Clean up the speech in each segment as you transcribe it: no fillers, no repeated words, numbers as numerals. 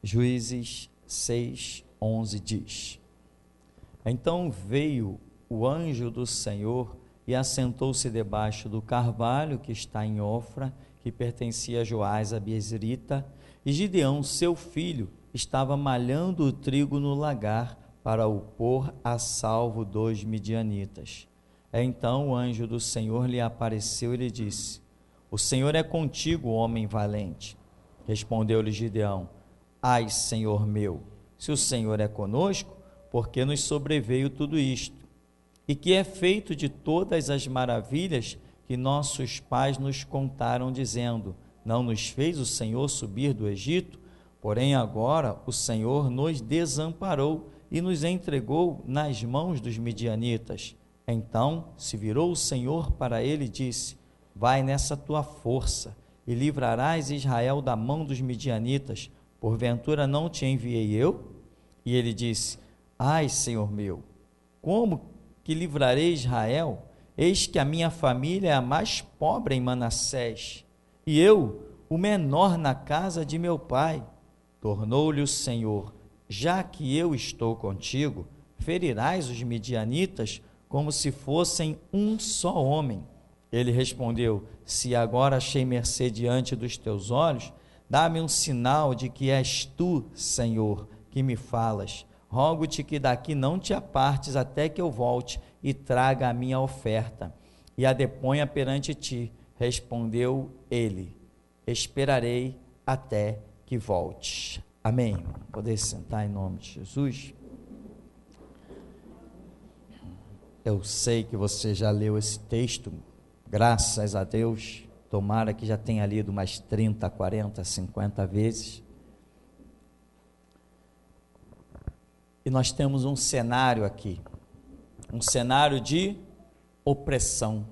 Juízes 6:11 diz: Então veio o anjo do Senhor e assentou-se debaixo do carvalho que está em Ofra, que pertencia a Joás a Biezrita, e Gideão, seu filho, estava malhando o trigo no lagar para o pôr a salvo dos midianitas. Então o anjo do Senhor lhe apareceu e lhe disse: O Senhor é contigo, homem valente. Respondeu-lhe Gideão: Ai, Senhor meu, se o Senhor é conosco, por que nos sobreveio tudo isto? E que é feito de todas as maravilhas que nossos pais nos contaram, dizendo: Não nos fez o Senhor subir do Egito? Porém agora o Senhor nos desamparou e nos entregou nas mãos dos midianitas. Então se virou o Senhor para ele e disse: Vai nessa tua força e livrarás Israel da mão dos midianitas. Porventura não te enviei eu? E ele disse: Ai, Senhor meu, como que livrarei Israel? Eis que a minha família é a mais pobre em Manassés, e eu, o menor na casa de meu pai. Tornou-lhe o Senhor: Já que eu estou contigo, ferirás os midianitas como se fossem um só homem. Ele respondeu: Se agora achei mercê diante dos teus olhos, dá-me um sinal de que és tu, Senhor, que me falas. Rogo-te que daqui não te apartes até que eu volte e traga a minha oferta e a deponha perante ti. Respondeu ele: Esperarei até que voltes. Amém. Poder sentar em nome de Jesus. Eu sei que você já leu esse texto, graças a Deus. Tomara que já tenha lido umas 30, 40, 50 vezes. E nós temos um cenário aqui, um cenário de opressão.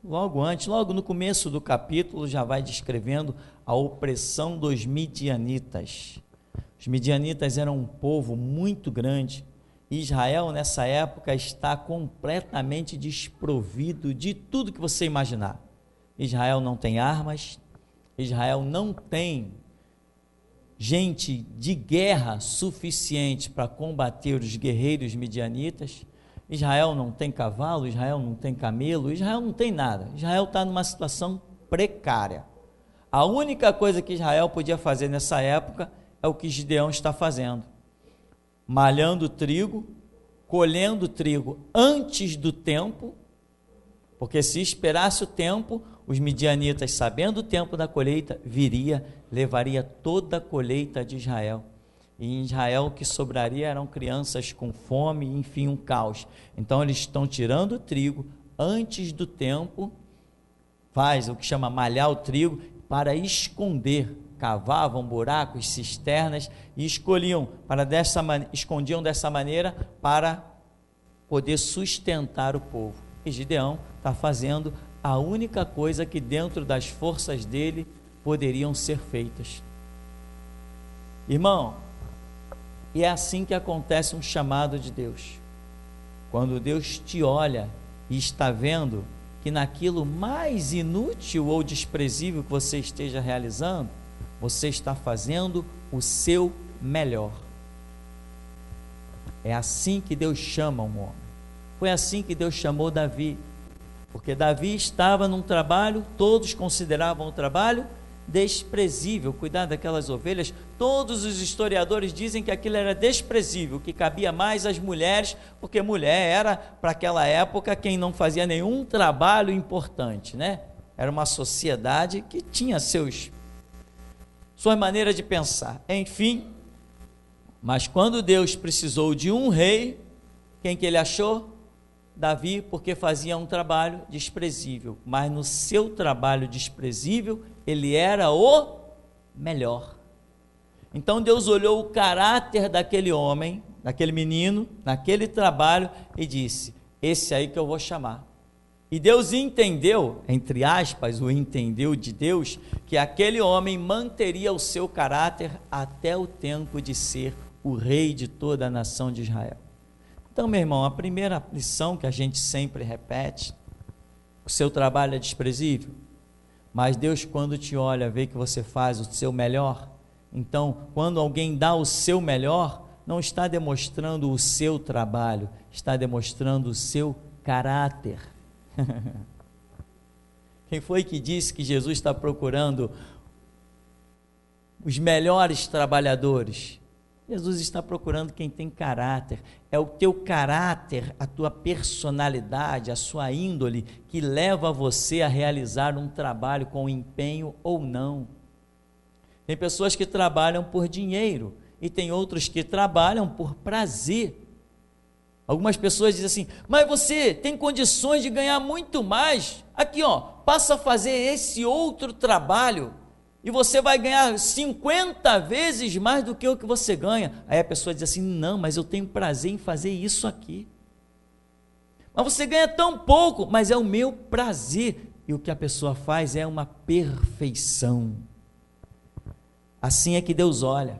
Logo no começo do capítulo, já vai descrevendo a opressão dos midianitas. Os midianitas eram um povo muito grande. Israel, nessa época, está completamente desprovido de tudo que você imaginar. Israel não tem armas, Israel não tem gente de guerra suficiente para combater os guerreiros midianitas. Israel não tem cavalo, Israel não tem camelo, Israel não tem nada. Israel está numa situação precária. A única coisa que Israel podia fazer nessa época é o que Gideão está fazendo: malhando trigo, colhendo trigo antes do tempo, porque se esperasse o tempo, os midianitas, sabendo o tempo da colheita, levaria toda a colheita de Israel. E em Israel o que sobraria eram crianças com fome, enfim, um caos. Então eles estão tirando o trigo antes do tempo, faz o que chama malhar o trigo, para esconder. Cavavam buracos, cisternas e escondiam dessa maneira para poder sustentar o povo. E Gideão está fazendo a única coisa que dentro das forças dele poderiam ser feitas. Irmão, e é assim que acontece um chamado de Deus. Quando Deus te olha e está vendo que naquilo mais inútil ou desprezível que você esteja realizando, você está fazendo o seu melhor. É assim que Deus chama um homem. Foi assim que Deus chamou Davi, porque Davi estava num trabalho, todos consideravam o trabalho desprezível, cuidar daquelas ovelhas. Todos os historiadores dizem que aquilo era desprezível, que cabia mais às mulheres, porque mulher era, para aquela época, quem não fazia nenhum trabalho importante, né? Era uma sociedade que tinha sua maneira de pensar, enfim. Mas quando Deus precisou de um rei, quem que ele achou? Davi, porque fazia um trabalho desprezível, mas no seu trabalho desprezível, ele era o melhor. Então Deus olhou o caráter daquele homem, daquele menino, naquele trabalho, e disse: esse aí que eu vou chamar. E Deus entendeu, entre aspas, o entendeu de Deus, que aquele homem manteria o seu caráter até o tempo de ser o rei de toda a nação de Israel. Então, meu irmão, a primeira lição que a gente sempre repete: o seu trabalho é desprezível, mas Deus, quando te olha, vê que você faz o seu melhor, Então, quando alguém dá o seu melhor, não está demonstrando o seu trabalho, está demonstrando o seu caráter. Quem foi que disse que Jesus está procurando os melhores trabalhadores? Jesus está procurando quem tem caráter. É o teu caráter, a tua personalidade, a sua índole que leva você a realizar um trabalho com empenho ou não. Tem pessoas que trabalham por dinheiro e tem outros que trabalham por prazer. Algumas pessoas dizem assim: mas você tem condições de ganhar muito mais. Aqui, ó, passa a fazer esse outro trabalho e você vai ganhar 50 vezes mais do que o que você ganha. Aí a pessoa diz assim: não, mas eu tenho prazer em fazer isso aqui. Mas você ganha tão pouco, mas é o meu prazer. E o que a pessoa faz é uma perfeição. Assim é que Deus olha.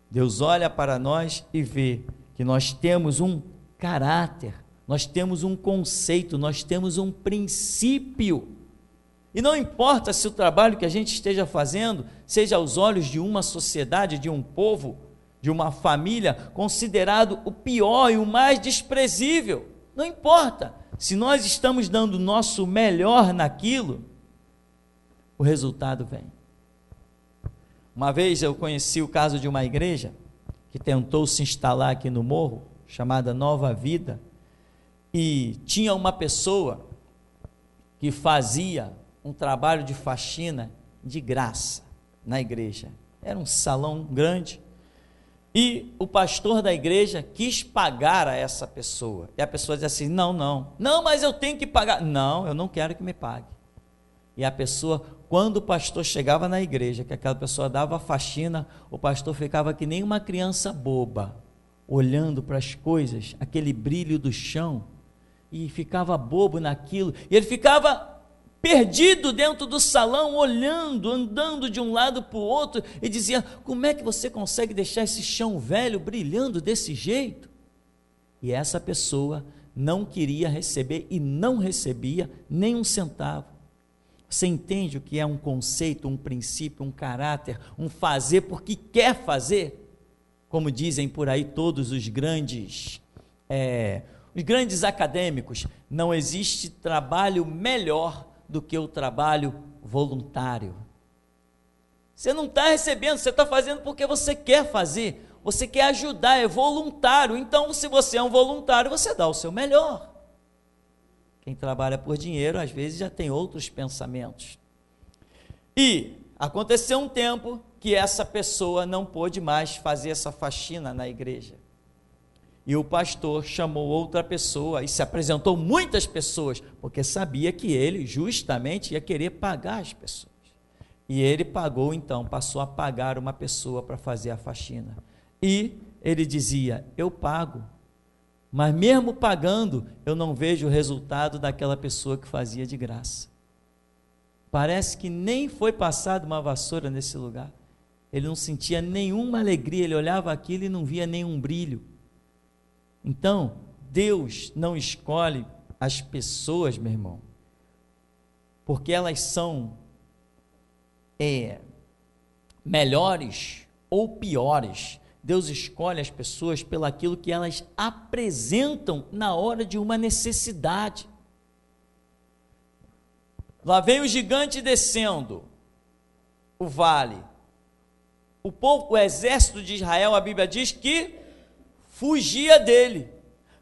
Deus olha para nós e vê que nós temos um caráter, nós temos um conceito, nós temos um princípio. E não importa se o trabalho que a gente esteja fazendo seja aos olhos de uma sociedade, de um povo, de uma família, considerado o pior e o mais desprezível. Não importa. Se nós estamos dando o nosso melhor naquilo, o resultado vem. Uma vez eu conheci o caso de uma igreja que tentou se instalar aqui no morro, chamada Nova Vida, e tinha uma pessoa que fazia um trabalho de faxina de graça na igreja. Era um salão grande e o pastor da igreja quis pagar a essa pessoa. E a pessoa dizia assim: não, mas eu tenho que pagar. Não, eu não quero que me pague. E a pessoa, quando o pastor chegava na igreja, que aquela pessoa dava a faxina, o pastor ficava que nem uma criança boba, olhando para as coisas, aquele brilho do chão, e ficava bobo naquilo, e ele ficava perdido dentro do salão, olhando, andando de um lado para o outro, e dizia: como é que você consegue deixar esse chão velho brilhando desse jeito? E essa pessoa não queria receber, e não recebia nem um centavo. Você entende o que é um conceito, um princípio, um caráter, um fazer porque quer fazer? Como dizem por aí todos os grandes acadêmicos, não existe trabalho melhor do que o trabalho voluntário. Você não está recebendo, você está fazendo porque você quer fazer, você quer ajudar, é voluntário. Então, se você é um voluntário, você dá o seu melhor. Quem trabalha por dinheiro, às vezes, já tem outros pensamentos. E aconteceu um tempo que essa pessoa não pôde mais fazer essa faxina na igreja. E o pastor chamou outra pessoa e se apresentou muitas pessoas, porque sabia que ele justamente ia querer pagar as pessoas. E ele pagou então, passou a pagar uma pessoa para fazer a faxina. E ele dizia: eu pago. Mas mesmo pagando, eu não vejo o resultado daquela pessoa que fazia de graça. Parece que nem foi passada uma vassoura nesse lugar. Ele não sentia nenhuma alegria, ele olhava aquilo e não via nenhum brilho. Então, Deus não escolhe as pessoas, meu irmão, porque elas são melhores ou piores. Deus escolhe as pessoas pelo aquilo que elas apresentam na hora de uma necessidade. Lá vem o gigante descendo o vale. O exército de Israel, a Bíblia diz que fugia dele.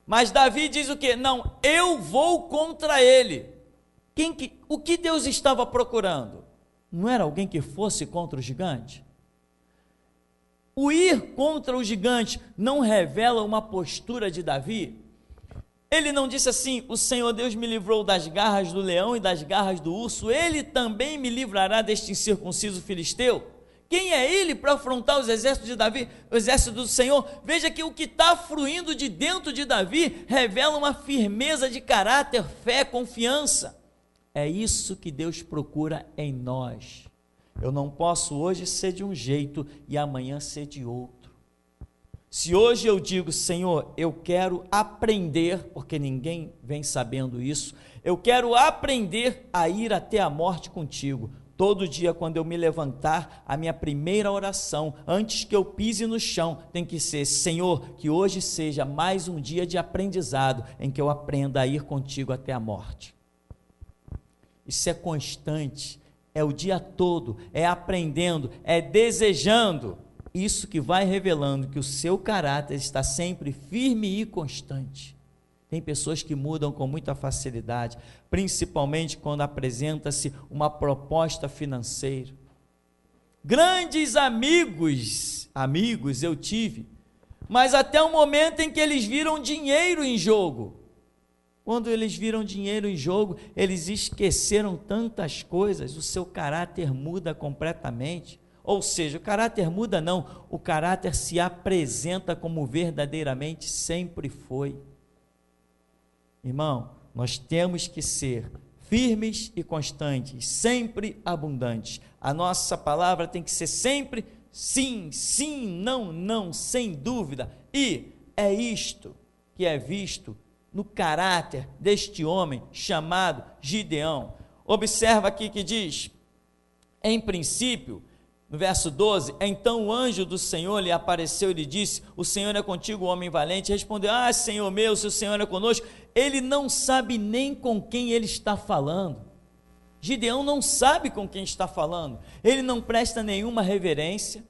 Mas Davi diz o quê? Não, eu vou contra ele. O que Deus estava procurando? Não era alguém que fosse contra o gigante? O ir contra o gigante não revela uma postura de Davi? Ele não disse assim: o Senhor Deus me livrou das garras do leão e das garras do urso, ele também me livrará deste incircunciso filisteu? Quem é ele para afrontar os exércitos de Davi, o exército do Senhor? Veja que o que está fluindo de dentro de Davi revela uma firmeza de caráter, fé, confiança. É isso que Deus procura em nós. Eu não posso hoje ser de um jeito e amanhã ser de outro. Se hoje eu digo: Senhor, eu quero aprender, porque ninguém vem sabendo isso, eu quero aprender a ir até a morte contigo. Todo dia, quando eu me levantar, a minha primeira oração, antes que eu pise no chão, tem que ser: Senhor, que hoje seja mais um dia de aprendizado, em que eu aprenda a ir contigo até a morte. Isso é constante, é o dia todo, é aprendendo, é desejando. Isso que vai revelando que o seu caráter está sempre firme e constante. Tem pessoas que mudam com muita facilidade, principalmente quando apresenta-se uma proposta financeira. Grandes amigos eu tive, mas até o momento em que eles viram dinheiro em jogo. Quando eles viram dinheiro em jogo, eles esqueceram tantas coisas, o seu caráter muda completamente. Ou seja, o caráter muda não, o caráter se apresenta como verdadeiramente sempre foi. Irmão, nós temos que ser firmes e constantes, sempre abundantes. A nossa palavra tem que ser sempre sim, sim, não, não, sem dúvida. E é isto que é visto no caráter deste homem chamado Gideão. Observa aqui que diz, em princípio, no verso 12, então o anjo do Senhor lhe apareceu e lhe disse: o Senhor é contigo, homem valente. Respondeu: Senhor meu, se o Senhor é conosco. Ele não sabe nem com quem ele está falando. Gideão não sabe com quem está falando. Ele não presta nenhuma reverência,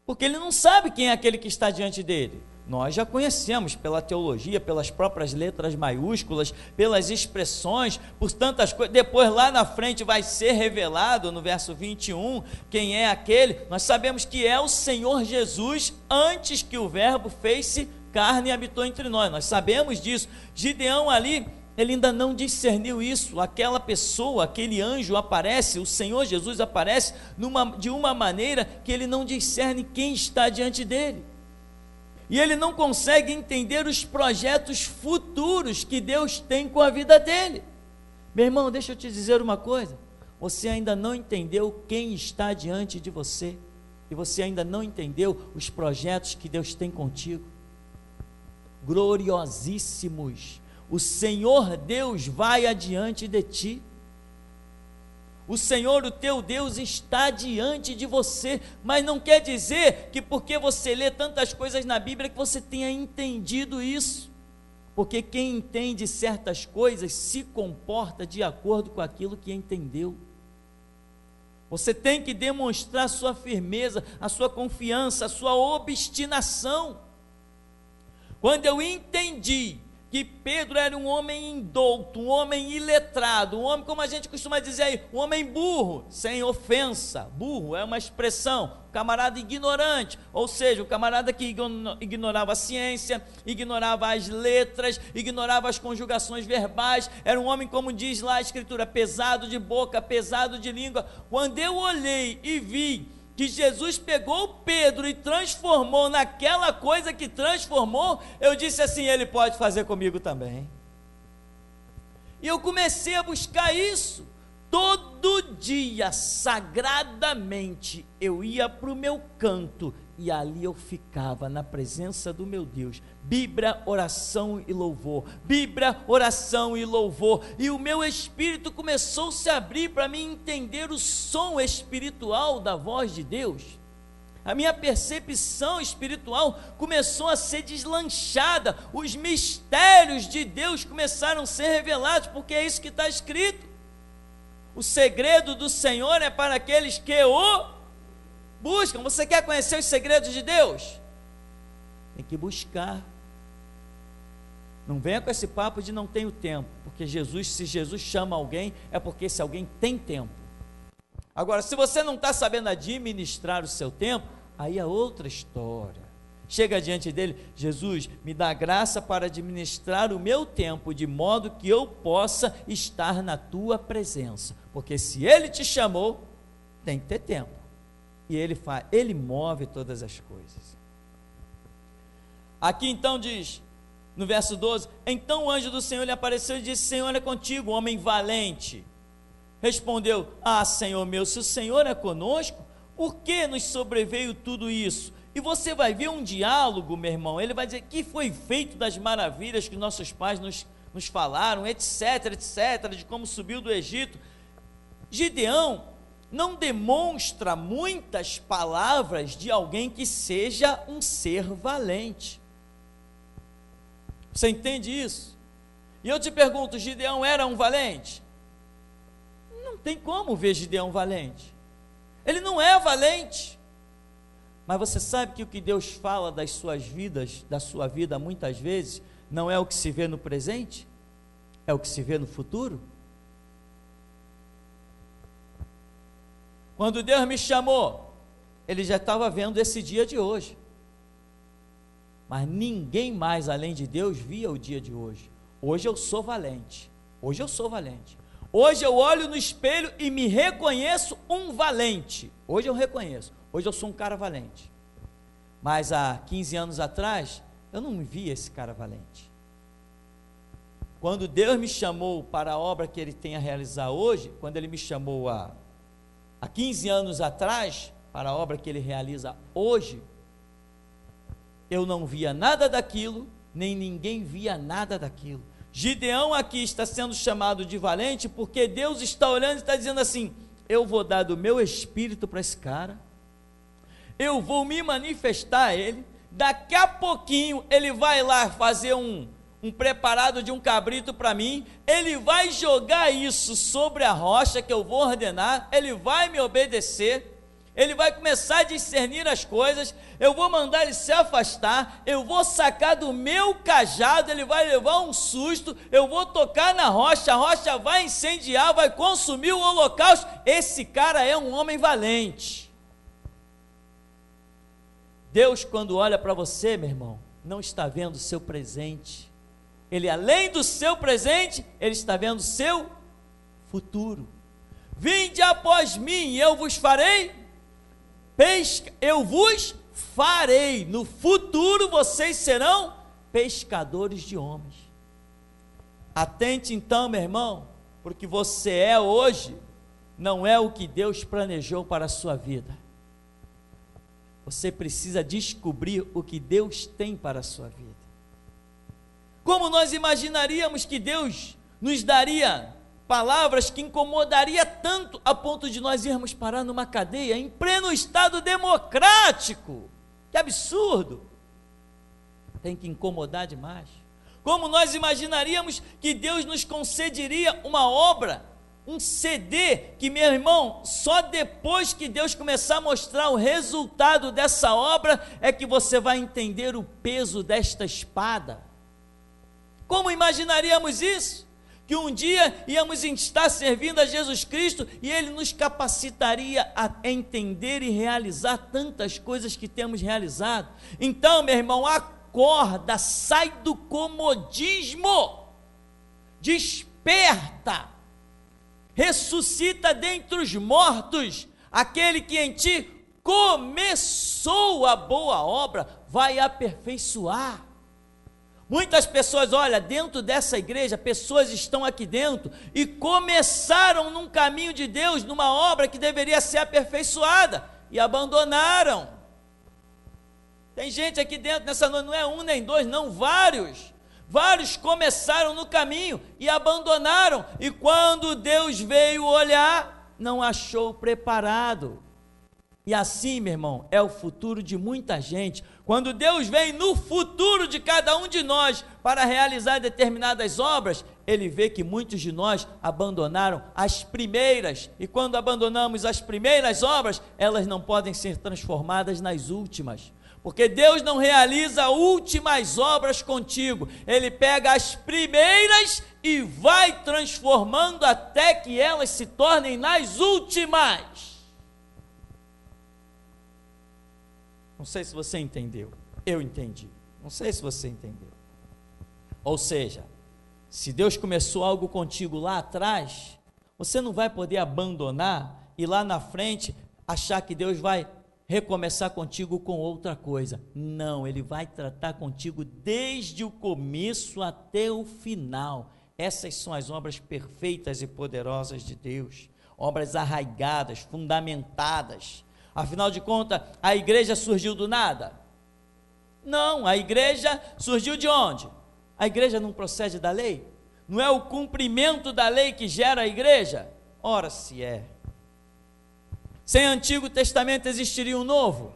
porque ele não sabe quem é aquele que está diante dele. Nós já conhecemos pela teologia, pelas próprias letras maiúsculas, pelas expressões, por tantas coisas. Depois lá na frente vai ser revelado no verso 21, quem é aquele. Nós sabemos que é o Senhor Jesus, antes que o verbo fez-se carne e habitou entre nós. Nós sabemos disso. Gideão ali, ele ainda não discerniu isso. Aquela pessoa, aquele anjo aparece, o Senhor Jesus aparece de uma maneira que ele não discerne quem está diante dele. E ele não consegue entender os projetos futuros que Deus tem com a vida dele. Meu irmão, deixa eu te dizer uma coisa: você ainda não entendeu quem está diante de você, e você ainda não entendeu os projetos que Deus tem contigo. Gloriosíssimos, o Senhor Deus vai adiante de ti. O Senhor, o teu Deus, está diante de você, mas não quer dizer que porque você lê tantas coisas na Bíblia que você tenha entendido isso, porque quem entende certas coisas se comporta de acordo com aquilo que entendeu. Você tem que demonstrar a sua firmeza, a sua confiança, a sua obstinação. Quando eu entendi que Pedro era um homem indouto, um homem iletrado, um homem, como a gente costuma dizer aí, um homem burro, sem ofensa. Burro é uma expressão, camarada ignorante, ou seja, o camarada que ignorava a ciência, ignorava as letras, ignorava as conjugações verbais, era um homem, como diz lá a Escritura, pesado de boca, pesado de língua. Quando eu olhei e vi que Jesus pegou Pedro e transformou naquela coisa que transformou, eu disse assim: ele pode fazer comigo também. E eu comecei a buscar isso. Todo dia, sagradamente, eu ia para o meu canto e ali eu ficava na presença do meu Deus. Bíblia, oração e louvor. Bíblia, oração e louvor. E o meu espírito começou a se abrir para mim entender o som espiritual da voz de Deus. A minha percepção espiritual começou a ser deslanchada. Os mistérios de Deus começaram a ser revelados, porque é isso que está escrito. O segredo do Senhor é para aqueles que o buscam. Você quer conhecer os segredos de Deus? Tem que buscar. Não venha com esse papo de não tenho tempo, porque se Jesus chama alguém, é porque esse alguém tem tempo. Agora, se você não está sabendo administrar o seu tempo, aí é outra história. Chega diante dele: Jesus, me dá graça para administrar o meu tempo, de modo que eu possa estar na tua presença, porque se ele te chamou, tem que ter tempo, e ele move todas as coisas. Aqui então diz, no verso 12, então o anjo do Senhor lhe apareceu e disse: Senhor é contigo, homem valente. Respondeu: Senhor meu, se o Senhor é conosco, por que nos sobreveio tudo isso? E você vai ver um diálogo, meu irmão. Ele vai dizer que foi feito das maravilhas que nossos pais nos falaram, etc, etc, de como subiu do Egito. Gideão não demonstra muitas palavras de alguém que seja um ser valente. Você entende isso? E eu te pergunto, Gideão era um valente? Não tem como ver Gideão valente. Ele não é valente. Mas você sabe que o que Deus fala das suas vidas, da sua vida muitas vezes, não é o que se vê no presente? É o que se vê no futuro? Quando Deus me chamou, Ele já estava vendo esse dia de hoje. Mas ninguém mais além de Deus via o dia de hoje. Hoje eu sou valente. Hoje eu sou valente. Hoje eu olho no espelho e me reconheço um valente. Hoje eu reconheço. Hoje eu sou um cara valente. Mas há 15 anos atrás, eu não via esse cara valente. Quando Deus me chamou para a obra que Ele tem a realizar hoje, quando Ele me chamou há 15 anos atrás, para a obra que Ele realiza hoje, eu não via nada daquilo, nem ninguém via nada daquilo. Gideão aqui está sendo chamado de valente, porque Deus está olhando e está dizendo assim: eu vou dar do meu espírito para esse cara, eu vou me manifestar a ele, daqui a pouquinho ele vai lá fazer um preparado de um cabrito para mim, ele vai jogar isso sobre a rocha que eu vou ordenar, ele vai me obedecer, ele vai começar a discernir as coisas, eu vou mandar ele se afastar, eu vou sacar do meu cajado, ele vai levar um susto, eu vou tocar na rocha, a rocha vai incendiar, vai consumir o holocausto. Esse cara é um homem valente. Deus, quando olha para você, meu irmão, não está vendo o seu presente. Ele, além do seu presente, Ele está vendo o seu futuro. Vinde após mim, eu vos farei pesca, eu vos farei. No futuro vocês serão pescadores de homens. Atente então, meu irmão, porque você é hoje, não é o que Deus planejou para a sua vida. Você precisa descobrir o que Deus tem para a sua vida. Como nós imaginaríamos que Deus nos daria palavras que incomodaria tanto a ponto de nós irmos parar numa cadeia em pleno Estado democrático? Que absurdo! Tem que incomodar demais. Como nós imaginaríamos que Deus nos concederia uma obra, um CD, que, meu irmão, só depois que Deus começar a mostrar o resultado dessa obra é que você vai entender o peso desta espada. Como imaginaríamos isso? Que um dia íamos estar servindo a Jesus Cristo e Ele nos capacitaria a entender e realizar tantas coisas que temos realizado. Então, meu irmão, acorda, sai do comodismo, desperta, ressuscita dentre os mortos, aquele que em ti começou a boa obra, vai aperfeiçoar. Muitas pessoas, olha, dentro dessa igreja, pessoas estão aqui dentro e começaram num caminho de Deus, numa obra que deveria ser aperfeiçoada, e abandonaram. Tem gente aqui dentro nessa noite, não é um nem dois, não, vários começaram no caminho e abandonaram, e quando Deus veio olhar, não achou preparado. E assim, meu irmão, é o futuro de muita gente. Quando Deus vem no futuro de cada um de nós para realizar determinadas obras, Ele vê que muitos de nós abandonaram as primeiras, e quando abandonamos as primeiras obras, elas não podem ser transformadas nas últimas, porque Deus não realiza últimas obras contigo, Ele pega as primeiras e vai transformando até que elas se tornem nas últimas. Não sei se você entendeu, eu entendi, não sei se você entendeu. Ou seja, se Deus começou algo contigo lá atrás, você não vai poder abandonar e lá na frente achar que Deus vai recomeçar contigo com outra coisa. Não, Ele vai tratar contigo desde o começo até o final. Essas são as obras perfeitas e poderosas de Deus, obras arraigadas, fundamentadas. Afinal de contas, a igreja surgiu do nada? Não, a igreja surgiu de onde? A igreja não procede da lei? Não é o cumprimento da lei que gera a igreja? Ora se é. Sem Antigo Testamento existiria um Novo?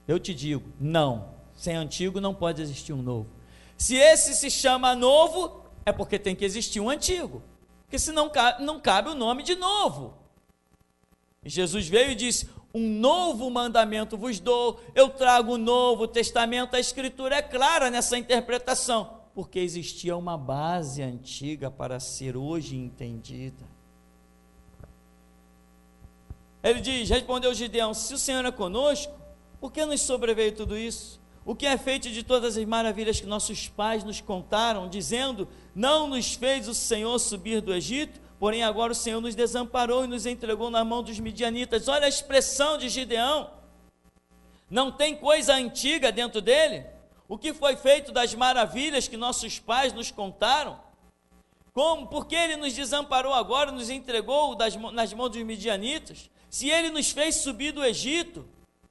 Eu te digo, não. Sem Antigo não pode existir um Novo. Se esse se chama Novo, é porque tem que existir um Antigo. Porque senão não cabe o nome de Novo. E Jesus veio e disse: um novo mandamento vos dou, eu trago um Novo Testamento. A Escritura é clara nessa interpretação, porque existia uma base antiga para ser hoje entendida. Ele diz, respondeu Gideão: se o Senhor é conosco, por que nos sobreveio tudo isso? O que é feito de todas as maravilhas que nossos pais nos contaram, dizendo: não nos fez o Senhor subir do Egito, porém agora o Senhor nos desamparou e nos entregou na mão dos midianitas. Olha a expressão de Gideão. Não tem coisa antiga dentro dele? O que foi feito das maravilhas que nossos pais nos contaram? Como? Porque ele nos desamparou agora, nos entregou nas mãos dos midianitas? Se ele nos fez subir do Egito.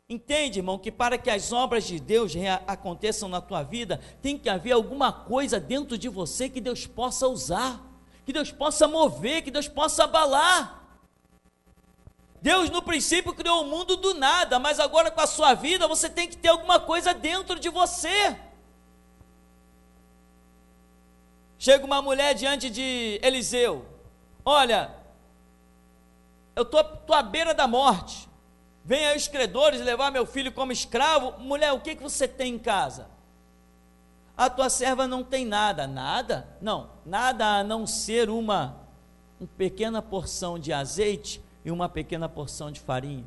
Entende, irmão, que para que as obras de Deus aconteçam na tua vida, tem que haver alguma coisa dentro de você que Deus possa usar, que Deus possa mover, que Deus possa abalar. Deus no princípio criou o mundo do nada, mas agora com a sua vida você tem que ter alguma coisa dentro de você. Chega uma mulher diante de Eliseu: olha, eu estou à beira da morte, vem aí os credores levar meu filho como escravo. Mulher, o que você tem em casa? A tua serva não tem nada. Nada? Não, nada a não ser uma pequena porção de azeite e uma pequena porção de farinha.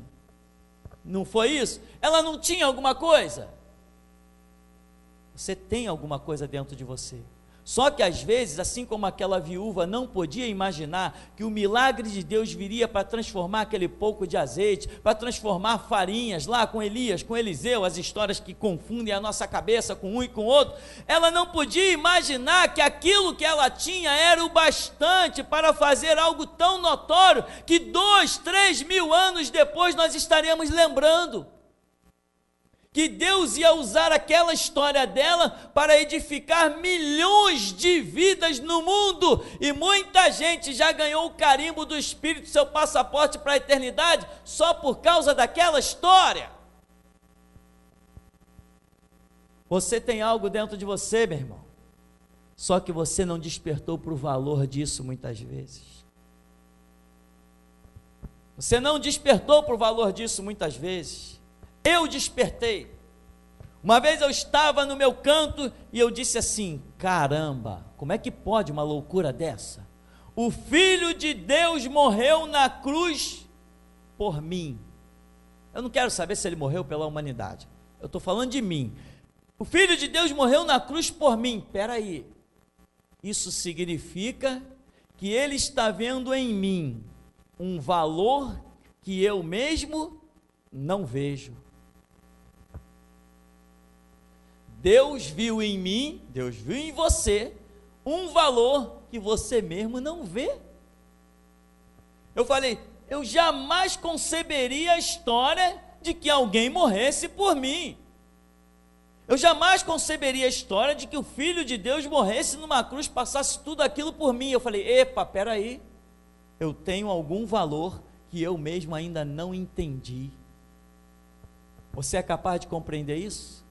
Não foi isso? Ela não tinha alguma coisa? Você tem alguma coisa dentro de você. Só que às vezes, assim como aquela viúva não podia imaginar que o milagre de Deus viria para transformar aquele pouco de azeite, para transformar farinhas lá com Elias, com Eliseu, as histórias que confundem a nossa cabeça com um e com o outro, ela não podia imaginar que aquilo que ela tinha era o bastante para fazer algo tão notório que 2, 3 mil anos depois nós estaremos lembrando. Que Deus ia usar aquela história dela para edificar milhões de vidas no mundo, e muita gente já ganhou o carimbo do Espírito, seu passaporte para a eternidade, só por causa daquela história. Você tem algo dentro de você, meu irmão, só que você não despertou para o valor disso muitas vezes. Você não despertou para o valor disso muitas vezes. Eu despertei. Uma vez eu estava no meu canto e eu disse assim: caramba, como é que pode uma loucura dessa? O Filho de Deus morreu na cruz por mim. Eu não quero saber se ele morreu pela humanidade, eu estou falando de mim. O Filho de Deus morreu na cruz por mim. Espera aí, isso significa que ele está vendo em mim um valor que eu mesmo não vejo. Deus viu em mim, Deus viu em você um valor que você mesmo não vê. Eu falei: eu jamais conceberia a história de que alguém morresse por mim. Eu jamais conceberia a história de que o Filho de Deus morresse numa cruz, passasse tudo aquilo por mim. Eu falei: epa, peraí, eu tenho algum valor que eu mesmo ainda não entendi. Você é capaz de compreender isso?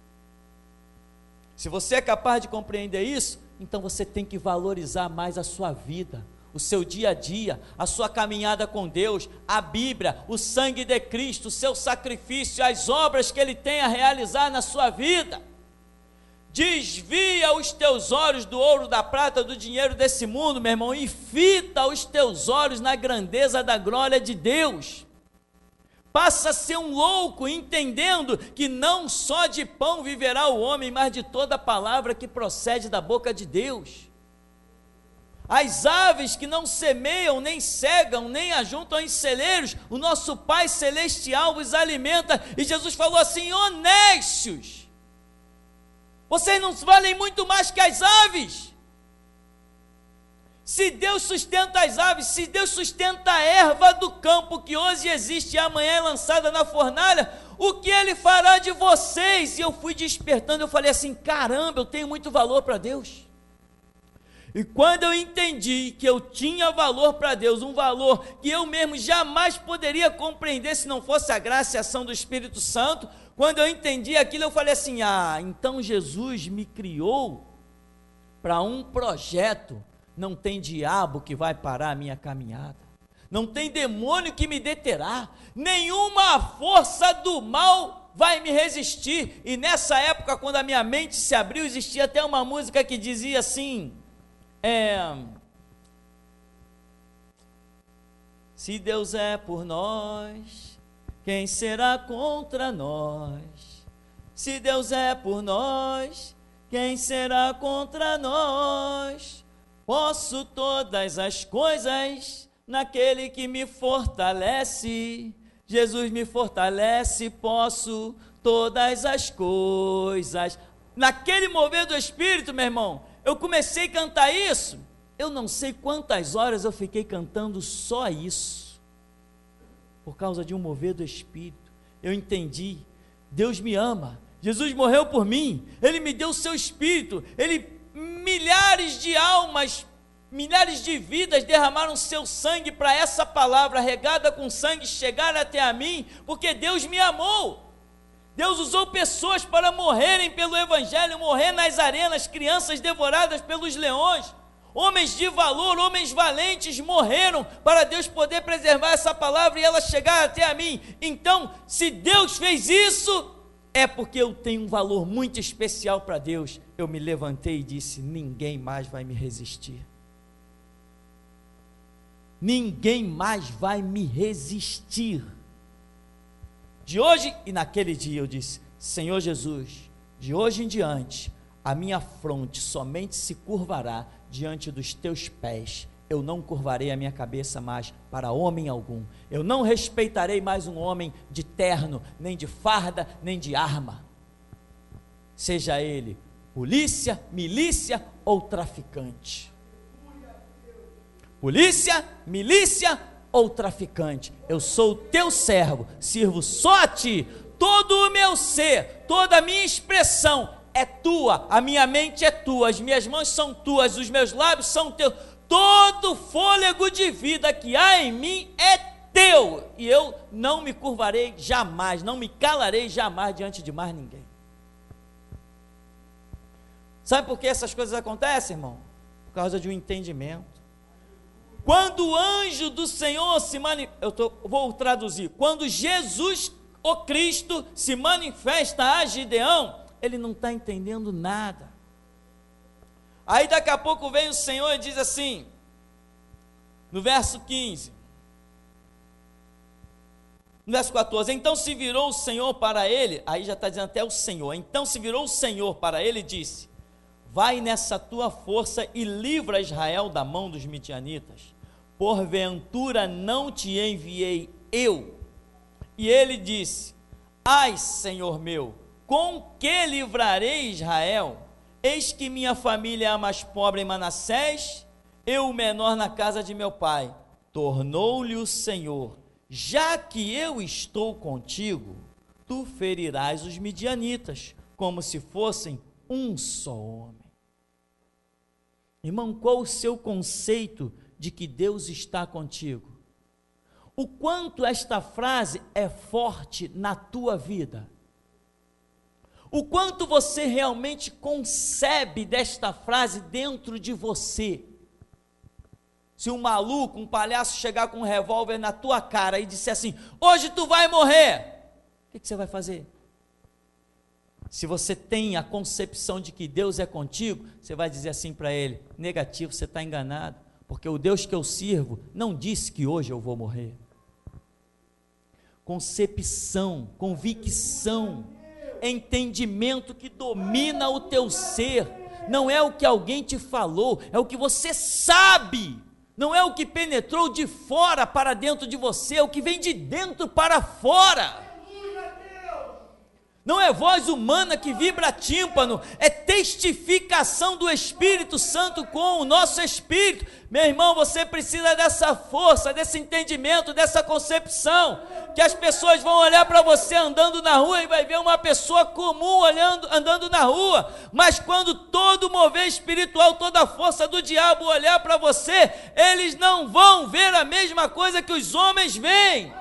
Se você é capaz de compreender isso, então você tem que valorizar mais a sua vida, o seu dia a dia, a sua caminhada com Deus, a Bíblia, o sangue de Cristo, o seu sacrifício, as obras que Ele tem a realizar na sua vida. Desvia os teus olhos do ouro, da prata, do dinheiro desse mundo, meu irmão, e fita os teus olhos na grandeza da glória de Deus. Passa a ser um louco, entendendo que não só de pão viverá o homem, mas de toda palavra que procede da boca de Deus. As aves que não semeiam, nem cegam, nem ajuntam em celeiros, o nosso Pai Celestial os alimenta. E Jesus falou assim: honestos, vocês não valem muito mais que as aves. Se Deus sustenta as aves, se Deus sustenta a erva do campo que hoje existe e amanhã é lançada na fornalha, o que Ele fará de vocês? E eu fui despertando, eu falei assim: caramba, eu tenho muito valor para Deus. E quando eu entendi que eu tinha valor para Deus, um valor que eu mesmo jamais poderia compreender se não fosse a graça e a ação do Espírito Santo, quando eu entendi aquilo, eu falei assim: então Jesus me criou para um projeto. Não tem diabo que vai parar a minha caminhada, não tem demônio que me deterá, nenhuma força do mal vai me resistir. E nessa época, quando a minha mente se abriu, existia até uma música que dizia assim: se Deus é por nós, quem será contra nós? Se Deus é por nós, quem será contra nós? Posso todas as coisas naquele que me fortalece. Jesus me fortalece, posso todas as coisas. Naquele mover do Espírito, meu irmão, eu comecei a cantar isso. Eu não sei quantas horas eu fiquei cantando só isso, por causa de um mover do Espírito. Eu entendi, Deus me ama, Jesus morreu por mim, Ele me deu o seu Espírito, milhares de almas, milhares de vidas derramaram seu sangue para essa palavra regada com sangue chegar até a mim, porque Deus me amou. Deus usou pessoas para morrerem pelo Evangelho, morrer nas arenas, crianças devoradas pelos leões, homens de valor, homens valentes morreram para Deus poder preservar essa palavra e ela chegar até a mim. Então, se Deus fez isso, é porque eu tenho um valor muito especial para Deus. Eu me levantei e disse: ninguém mais vai me resistir. Ninguém mais vai me resistir. De hoje e naquele dia eu disse: Senhor Jesus, de hoje em diante, a minha fronte somente se curvará diante dos teus pés. Eu não curvarei a minha cabeça mais para homem algum. Eu não respeitarei mais um homem de terno, nem de farda, nem de arma, seja ele polícia, milícia ou traficante. Polícia, milícia ou traficante, eu sou o teu servo, sirvo só a ti. Todo o meu ser, toda a minha expressão é tua, a minha mente é tua, as minhas mãos são tuas, os meus lábios são teus. Todo fôlego de vida que há em mim é teu, e eu não me curvarei jamais, não me calarei jamais diante de mais ninguém. Sabe por que essas coisas acontecem, irmão? Por causa de um entendimento. Quando o anjo do Senhor se manifesta, vou traduzir, quando Jesus, o Cristo, se manifesta a Gideão, ele não está entendendo nada. Aí daqui a pouco vem o Senhor e diz assim, no verso 15, no verso 14, então se virou o Senhor para ele, aí já está dizendo até o Senhor, então se virou o Senhor para ele e disse: vai nessa tua força e livra Israel da mão dos midianitas, porventura não te enviei eu? E ele disse: ai, Senhor meu, com que livrarei Israel? Eis que minha família é a mais pobre em Manassés, eu o menor na casa de meu pai. Tornou-lhe o Senhor: já que eu estou contigo, tu ferirás os midianitas, como se fossem um só homem. Irmão, qual o seu conceito de que Deus está contigo? O quanto esta frase é forte na tua vida? O quanto você realmente concebe desta frase dentro de você? Se um maluco, um palhaço chegar com um revólver na tua cara e disser assim: hoje tu vai morrer, o que você vai fazer? Se você tem a concepção de que Deus é contigo, você vai dizer assim para ele: negativo, você está enganado, porque o Deus que eu sirvo não disse que hoje eu vou morrer. Concepção, convicção, entendimento que domina o teu ser, não é o que alguém te falou, é o que você sabe, não é o que penetrou de fora para dentro de você, é o que vem de dentro para fora. Não é voz humana que vibra tímpano, é testificação do Espírito Santo com o nosso espírito. Meu irmão, você precisa dessa força, desse entendimento, dessa concepção, que as pessoas vão olhar para você andando na rua e vai ver uma pessoa comum andando na rua, mas quando todo o mover espiritual, toda a força do diabo olhar para você, eles não vão ver a mesma coisa que os homens veem.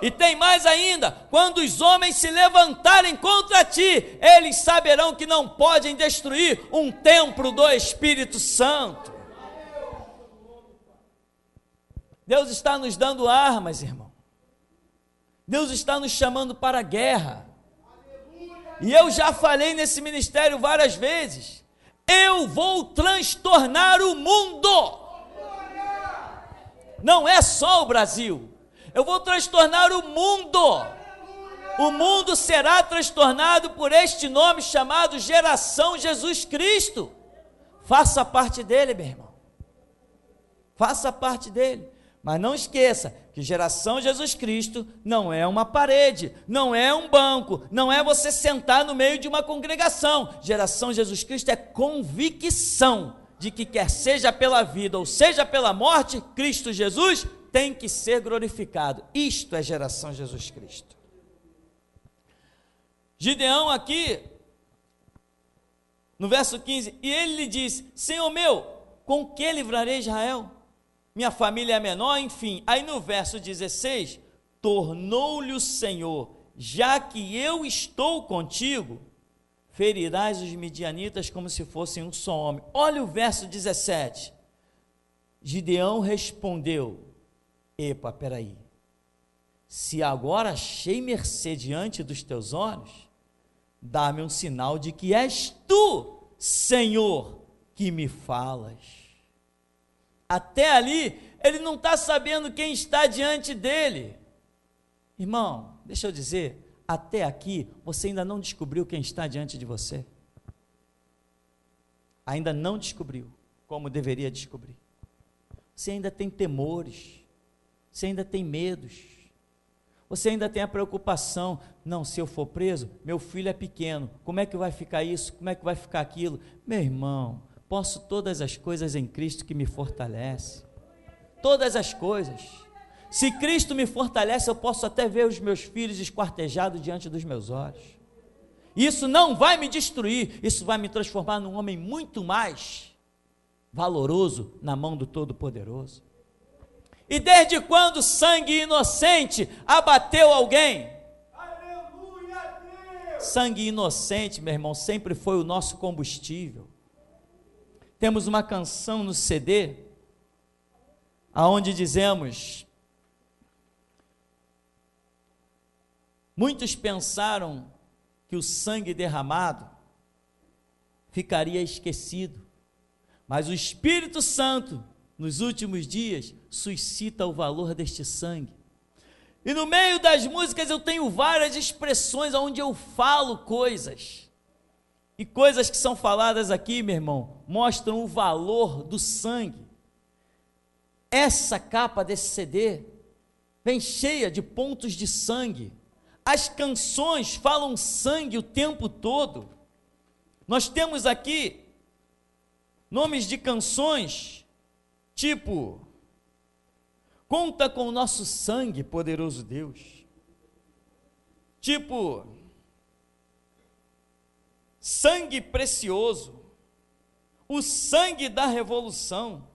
E tem mais ainda, quando os homens se levantarem contra ti, eles saberão que não podem destruir um templo do Espírito Santo. Deus está nos dando armas, irmão. Deus está nos chamando para a guerra. E eu já falei nesse ministério várias vezes, eu vou transtornar o mundo. Não é só o Brasil. Eu vou transtornar o mundo. O mundo será transtornado por este nome chamado Geração Jesus Cristo. Faça parte dele, meu irmão. Faça parte dele. Mas não esqueça que Geração Jesus Cristo não é uma parede, não é um banco, não é você sentar no meio de uma congregação. Geração Jesus Cristo é convicção de que quer seja pela vida ou seja pela morte, Cristo Jesus tem que ser glorificado. Isto é Geração Jesus Cristo. Gideão aqui, no verso 15, e ele lhe disse, Senhor meu, com que livrarei Israel? Minha família é menor, enfim. Aí no verso 16, tornou-lhe o Senhor, já que eu estou contigo, ferirás os midianitas como se fossem um só homem. Olha o verso 17, Gideão respondeu, epa, peraí, se agora achei mercê diante dos teus olhos, dá-me um sinal de que és tu, Senhor, que me falas. Até ali, ele não está sabendo quem está diante dele. Irmão, deixa eu dizer, até aqui, você ainda não descobriu quem está diante de você. Ainda não descobriu, como deveria descobrir. Você ainda tem temores, você ainda tem medos, você ainda tem a preocupação, não, se eu for preso, meu filho é pequeno, como é que vai ficar isso, como é que vai ficar aquilo? Meu irmão, posso todas as coisas em Cristo que me fortalece, todas as coisas. Se Cristo me fortalece, eu posso até ver os meus filhos esquartejados diante dos meus olhos. Isso não vai me destruir, isso vai me transformar num homem muito mais valoroso na mão do Todo-Poderoso. E desde quando sangue inocente abateu alguém? Aleluia, Deus! Sangue inocente, meu irmão, sempre foi o nosso combustível. Temos uma canção no CD, aonde dizemos, muitos pensaram que o sangue derramado ficaria esquecido, mas o Espírito Santo, nos últimos dias, suscita o valor deste sangue. E no meio das músicas eu tenho várias expressões onde eu falo coisas. E coisas que são faladas aqui, meu irmão, mostram o valor do sangue. Essa capa desse CD vem cheia de pontos de sangue. As canções falam sangue o tempo todo. Nós temos aqui nomes de canções tipo, conta com o nosso sangue, poderoso Deus. Tipo, sangue precioso, o sangue da revolução,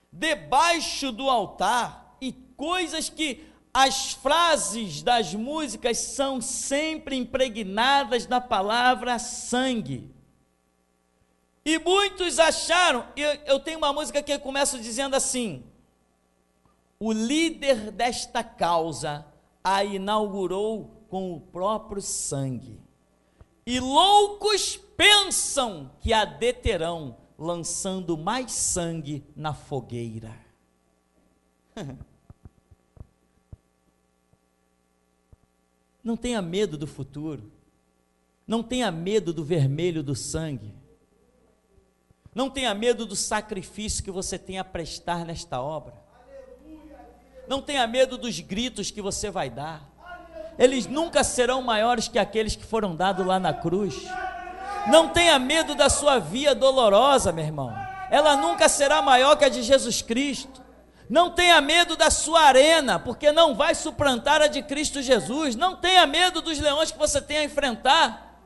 debaixo do altar, e coisas que as frases das músicas são sempre impregnadas da palavra sangue. E muitos acharam, eu tenho uma música que eu começo dizendo assim, o líder desta causa a inaugurou com o próprio sangue, e loucos pensam que a deterão, lançando mais sangue na fogueira. Não tenha medo do futuro, não tenha medo do vermelho do sangue, não tenha medo do sacrifício que você tem a prestar nesta obra, não tenha medo dos gritos que você vai dar, eles nunca serão maiores que aqueles que foram dados lá na cruz. Não tenha medo da sua via dolorosa, meu irmão, ela nunca será maior que a de Jesus Cristo. Não tenha medo da sua arena, porque não vai suplantar a de Cristo Jesus. Não tenha medo dos leões que você tem a enfrentar.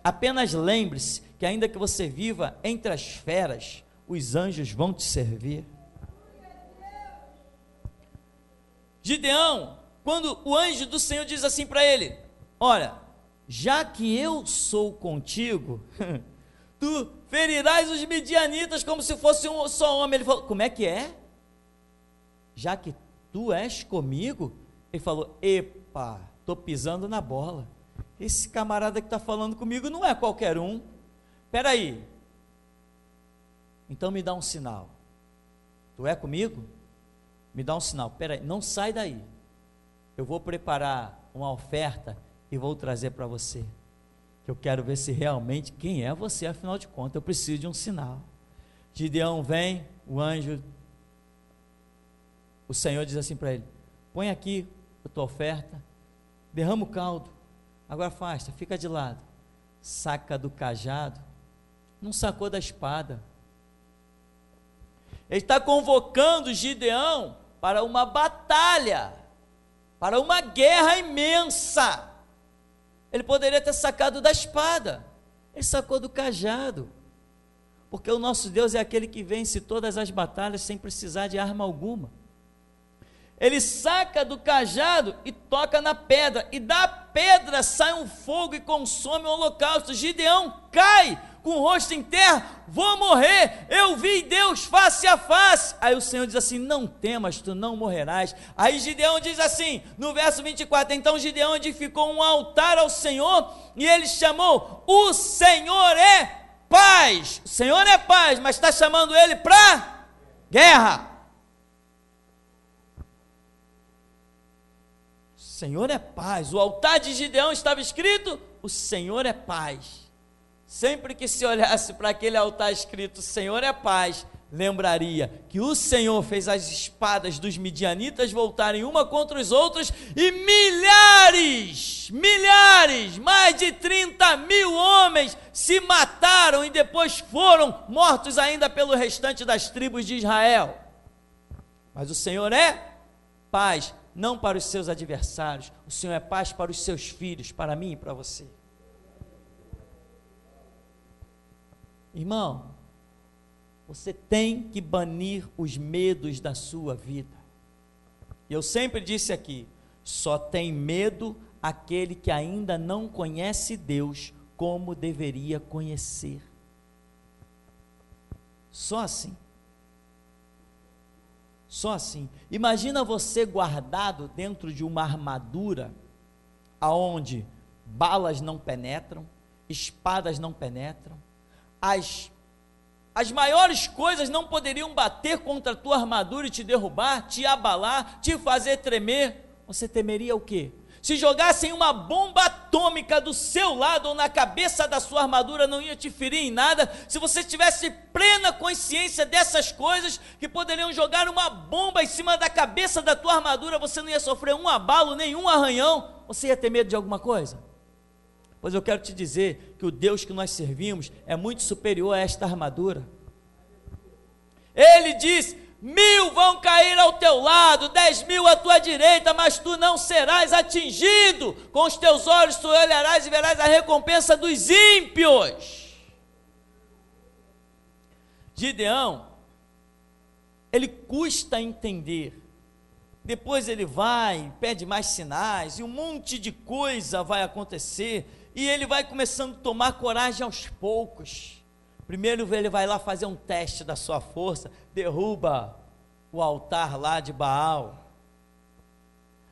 Apenas lembre-se que ainda que você viva entre as feras, os anjos vão te servir. Gideão, quando o anjo do Senhor diz assim para ele: olha, já que eu sou contigo, tu ferirás os midianitas como se fosse um só homem. Ele falou: como é que é? Já que tu és comigo? Ele falou: epa, estou pisando na bola. Esse camarada que está falando comigo não é qualquer um. Espera aí. Então me dá um sinal. Tu é comigo? Me dá um sinal. Espera aí, não sai daí. Eu vou preparar uma oferta e vou trazer para você. Eu quero ver se realmente quem é você, afinal de contas, eu preciso de um sinal. Gideão vem, o anjo, o Senhor diz assim para ele: põe aqui a tua oferta, derrama o caldo, agora afasta, fica de lado. Saca do cajado, não sacou da espada. Ele está convocando Gideão para uma batalha, para uma guerra imensa. Ele poderia ter sacado da espada, ele sacou do cajado, porque o nosso Deus é aquele que vence todas as batalhas sem precisar de arma alguma. Ele saca do cajado e toca na pedra, e da pedra sai um fogo e consome o holocausto. Gideão cai com o rosto em terra: vou morrer, eu vi Deus face a face. Aí o Senhor diz assim: não temas, tu não morrerás. Aí Gideão diz assim, no verso 24: então Gideão edificou um altar ao Senhor, e ele chamou: o Senhor é paz. O Senhor é paz, mas está chamando ele para guerra. O Senhor é paz. O altar de Gideão estava escrito: o Senhor é paz. Sempre que se olhasse para aquele altar escrito: o Senhor é paz, lembraria que o Senhor fez as espadas dos midianitas voltarem uma contra os outros, e milhares, mais de 30.000 homens se mataram e depois foram mortos ainda pelo restante das tribos de Israel. Mas o Senhor é paz, não para os seus adversários. O Senhor é paz para os seus filhos, para mim e para você. Irmão, você tem que banir os medos da sua vida. E eu sempre disse aqui: só tem medo aquele que ainda não conhece Deus como deveria conhecer. Só assim. Só assim. Imagina você guardado dentro de uma armadura aonde balas não penetram, espadas não penetram, as maiores coisas não poderiam bater contra a tua armadura e te derrubar, te abalar, te fazer tremer. Você temeria o quê? Se jogassem uma bomba atômica do seu lado ou na cabeça da sua armadura, não ia te ferir em nada. Se você tivesse plena consciência dessas coisas, que poderiam jogar uma bomba em cima da cabeça da tua armadura, você não ia sofrer um abalo, nenhum arranhão. Você ia ter medo de alguma coisa? Pois eu quero te dizer que o Deus que nós servimos é muito superior a esta armadura. Ele diz: 1.000 vão cair ao teu lado, 10.000 à tua direita, mas tu não serás atingido. Com os teus olhos tu olharás e verás a recompensa dos ímpios. Gideão, ele custa entender. Depois ele vai, pede mais sinais, e um monte de coisa vai acontecer, e ele vai começando a tomar coragem aos poucos. Primeiro ele vai lá fazer um teste da sua força, derruba o altar lá de Baal.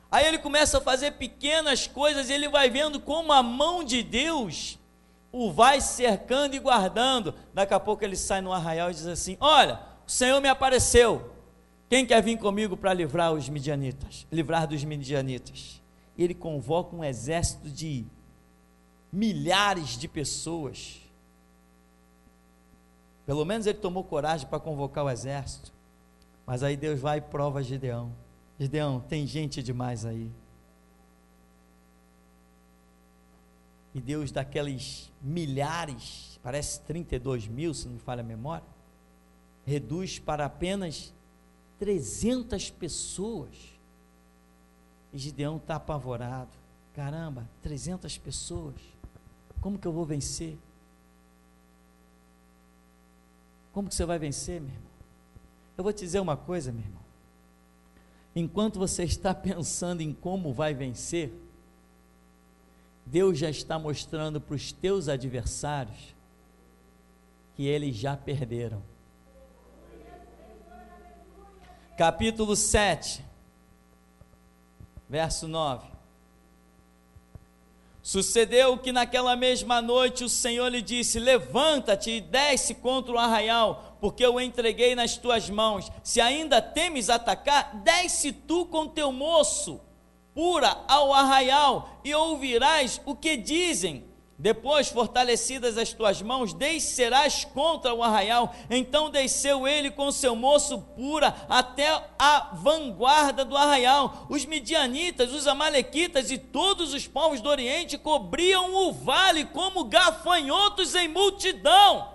Aí ele começa a fazer pequenas coisas, e ele vai vendo como a mão de Deus o vai cercando e guardando. Daqui a pouco ele sai no arraial e diz assim: olha, o Senhor me apareceu, quem quer vir comigo para livrar dos midianitas? E ele convoca um exército de milhares de pessoas. Pelo menos ele tomou coragem para convocar o exército. Mas aí Deus vai e prova Gideão. Gideão, tem gente demais aí. e Deus daqueles milhares, parece 32 mil, se não me falha a memória, reduz para apenas 300 pessoas, e Gideão está apavorado. Caramba, 300 pessoas, como que eu vou vencer? Como que você vai vencer, meu irmão? Eu vou te dizer uma coisa, meu irmão, enquanto você está pensando em como vai vencer, Deus já está mostrando para os teus adversários que eles já perderam. Capítulo 7, verso 9. Sucedeu que naquela mesma noite o Senhor lhe disse: levanta-te e desce contra o arraial, porque eu o entreguei nas tuas mãos. Se ainda temes atacar, desce tu com teu moço, pura ao arraial, e ouvirás o que dizem. Depois, fortalecidas as tuas mãos, descerás contra o arraial. Então desceu ele com seu moço pura até a vanguarda do arraial. Os midianitas, os amalequitas e todos os povos do Oriente cobriam o vale como gafanhotos em multidão,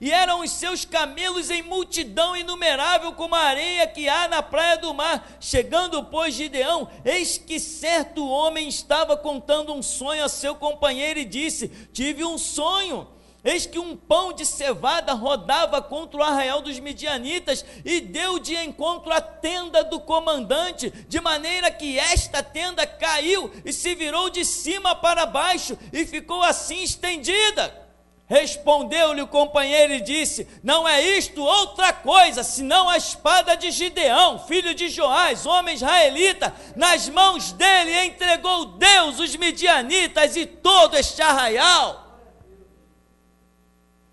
e eram os seus camelos em multidão inumerável como a areia que há na praia do mar. Chegando, pois, Gideão, eis que certo homem estava contando um sonho a seu companheiro e disse: tive um sonho, eis que um pão de cevada rodava contra o arraial dos midianitas e deu de encontro à tenda do comandante, de maneira que esta tenda caiu e se virou de cima para baixo e ficou assim estendida. Respondeu-lhe o companheiro e disse: não é isto outra coisa, senão a espada de Gideão, filho de Joás, homem israelita. Nas mãos dele entregou Deus os midianitas e todo este arraial.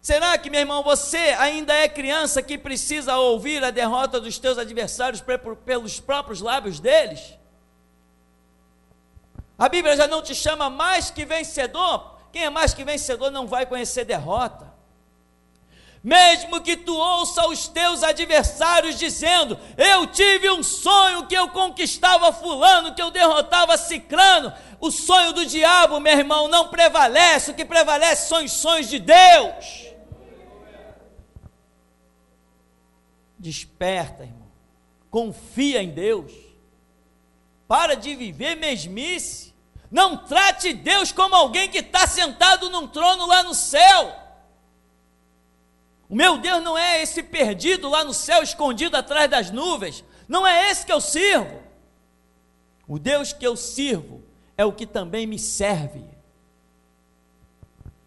Será que, meu irmão, você ainda é criança que precisa ouvir a derrota dos teus adversários pelos próprios lábios deles? A Bíblia já não te chama mais que vencedor? Quem é mais que vencedor não vai conhecer derrota. Mesmo que tu ouça os teus adversários dizendo: eu tive um sonho que eu conquistava fulano, que eu derrotava cicrano, o sonho do diabo, meu irmão, não prevalece. O que prevalece são os sonhos de Deus. Desperta, irmão, confia em Deus, para de viver mesmice. Não trate Deus como alguém que está sentado num trono lá no céu. O meu Deus não é esse perdido lá no céu, escondido atrás das nuvens. Não é esse que eu sirvo. O Deus que eu sirvo é o que também me serve.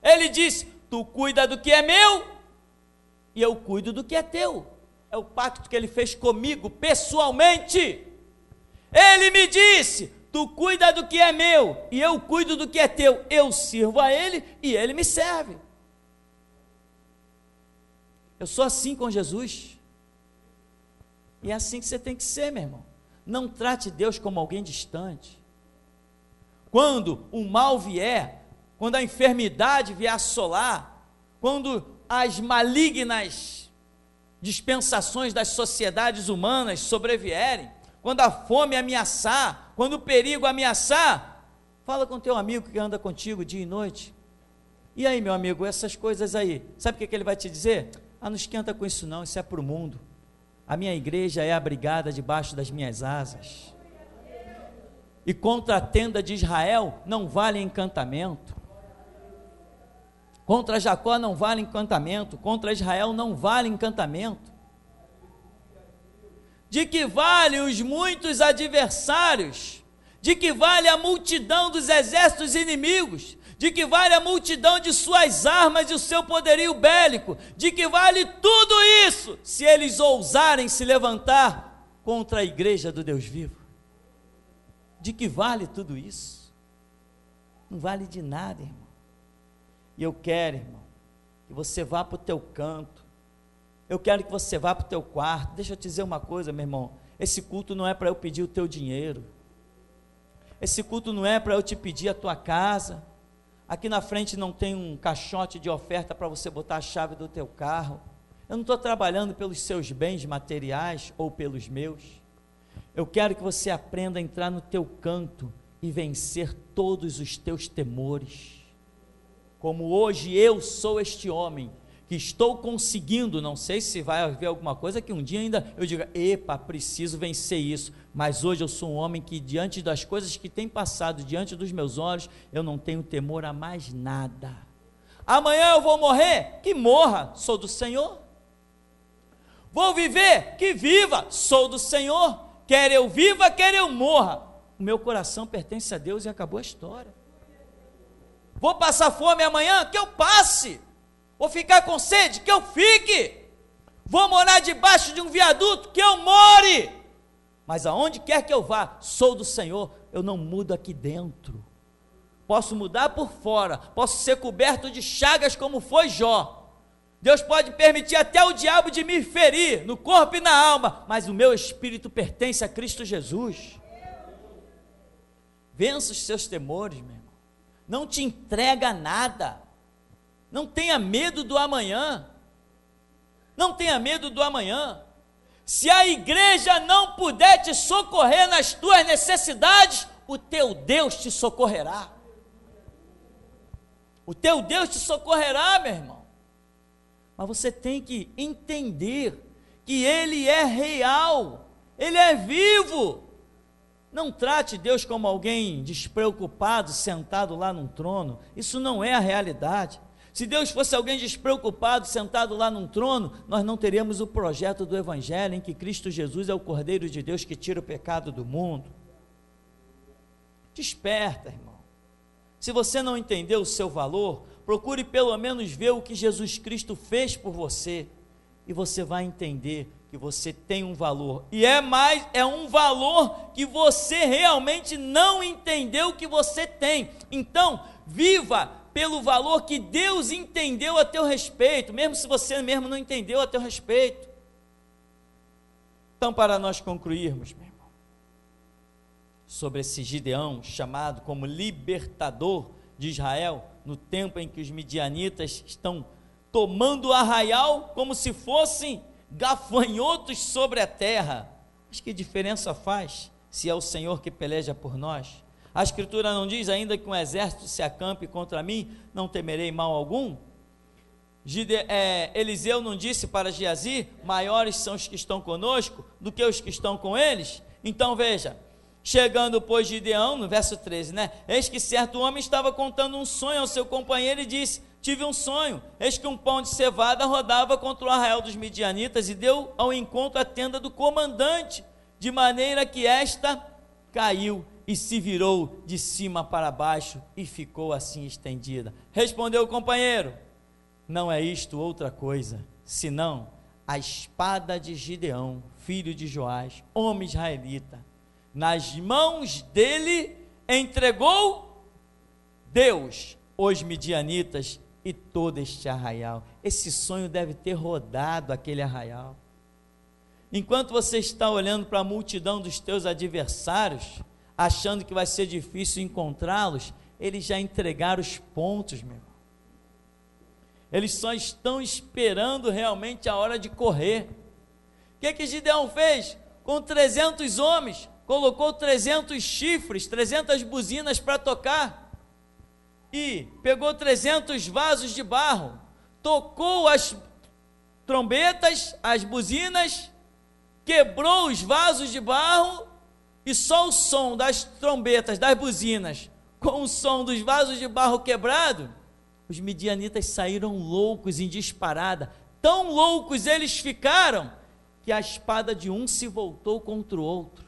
Ele disse: tu cuida do que é meu e eu cuido do que é teu. É o pacto que ele fez comigo pessoalmente. Ele me disse: tu cuida do que é meu e eu cuido do que é teu. Eu sirvo a ele e ele me serve. Eu sou assim com Jesus. E é assim que você tem que ser, meu irmão. Não trate Deus como alguém distante. Quando o mal vier, quando a enfermidade vier assolar, quando as malignas dispensações das sociedades humanas sobrevierem, quando a fome ameaçar, quando o perigo ameaçar, fala com teu amigo que anda contigo dia e noite. E aí, meu amigo, essas coisas aí, sabe o que ele vai te dizer? Ah, não esquenta com isso não, isso é para o mundo. A minha igreja é abrigada debaixo das minhas asas. E contra a tenda de Israel não vale encantamento. Contra Jacó não vale encantamento. Contra Israel não vale encantamento. De que vale os muitos adversários? De que vale a multidão dos exércitos inimigos? De que vale a multidão de suas armas e o seu poderio bélico? De que vale tudo isso, se eles ousarem se levantar contra a igreja do Deus vivo? De que vale tudo isso? Não vale de nada, irmão. E eu quero, irmão, que você vá para o teu canto. Eu quero que você vá para o teu quarto. Deixa eu te dizer uma coisa, meu irmão. Esse culto não é para eu pedir o teu dinheiro. Esse culto não é para eu te pedir a tua casa. Aqui na frente não tem um caixote de oferta para você botar a chave do teu carro. Eu não estou trabalhando pelos seus bens materiais ou pelos meus. Eu quero que você aprenda a entrar no teu canto e vencer todos os teus temores. como hoje eu sou este homem, que estou conseguindo, não sei se vai haver alguma coisa que um dia ainda eu diga, epa, preciso vencer isso, mas hoje eu sou um homem que diante das coisas que tem passado diante dos meus olhos, eu não tenho temor a mais nada. Amanhã eu vou morrer, que morra, sou do Senhor. Vou viver, que viva, sou do Senhor. Quer eu viva, quer eu morra, o meu coração pertence a Deus e acabou a história. Vou passar fome amanhã, que eu passe. Vou ficar com sede, que eu fique. Vou morar debaixo de um viaduto, que eu more. Mas aonde quer que eu vá, sou do Senhor, eu não mudo aqui dentro. Posso mudar por fora, posso ser coberto de chagas como foi Jó. Deus pode permitir até o diabo de me ferir, no corpo e na alma, mas o meu espírito pertence a Cristo Jesus. Vença os seus temores, meu irmão. Não te entrega a nada. Não tenha medo do amanhã. Não tenha medo do amanhã. Se a igreja não puder te socorrer nas tuas necessidades, o teu Deus te socorrerá. O teu Deus te socorrerá, meu irmão. Mas você tem que entender que Ele é real, Ele é vivo. Não trate Deus como alguém despreocupado, sentado lá num trono. Isso não é a realidade. Se Deus fosse alguém despreocupado, sentado lá num trono, nós não teríamos o projeto do Evangelho, em que Cristo Jesus é o Cordeiro de Deus que tira o pecado do mundo. Desperta, irmão. Se você não entendeu o seu valor, procure pelo menos ver o que Jesus Cristo fez por você, e você vai entender que você tem um valor, e é um valor que você realmente não entendeu que você tem. Então, viva pelo valor que Deus entendeu a teu respeito, mesmo se você mesmo não entendeu a teu respeito. Então, para nós concluirmos, meu irmão, sobre esse Gideão, chamado como libertador de Israel, no tempo em que os midianitas estão tomando o arraial como se fossem gafanhotos sobre a terra. Mas que diferença faz se é o Senhor que peleja por nós? A Escritura não diz ainda que um exército se acampe contra mim, não temerei mal algum? Eliseu não disse para Geazi, maiores são os que estão conosco do que os que estão com eles? Então veja, chegando pois Gideão, no verso 13, eis que certo homem estava contando um sonho ao seu companheiro e disse, tive um sonho, eis que um pão de cevada rodava contra o arraial dos midianitas e deu ao encontro a tenda do comandante, de maneira que esta caiu e se virou de cima para baixo e ficou assim estendida. Respondeu o companheiro, não é isto outra coisa, senão a espada de Gideão, filho de Joás, homem israelita. Nas mãos dele entregou Deus os midianitas e todo este arraial. Esse sonho deve ter rodado aquele arraial. Enquanto você está olhando para a multidão dos teus adversários, achando que vai ser difícil encontrá-los, eles já entregaram os pontos, meu irmão. Eles só estão esperando realmente a hora de correr. O que Gideão fez? Com 300 homens, colocou 300 chifres, 300 buzinas para tocar, e pegou 300 vasos de barro, tocou as trombetas, as buzinas, quebrou os vasos de barro, e só o som das trombetas, das buzinas, com o som dos vasos de barro quebrado, os midianitas saíram loucos em disparada. Tão loucos eles ficaram, que a espada de um se voltou contra o outro.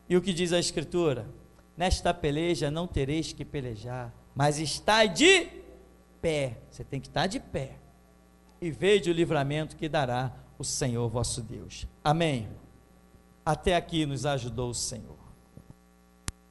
E o que diz a Escritura? Nesta peleja não tereis que pelejar, mas está de pé. Você tem que estar de pé. E vede o livramento que dará o Senhor vosso Deus. Amém. Até aqui nos ajudou o Senhor.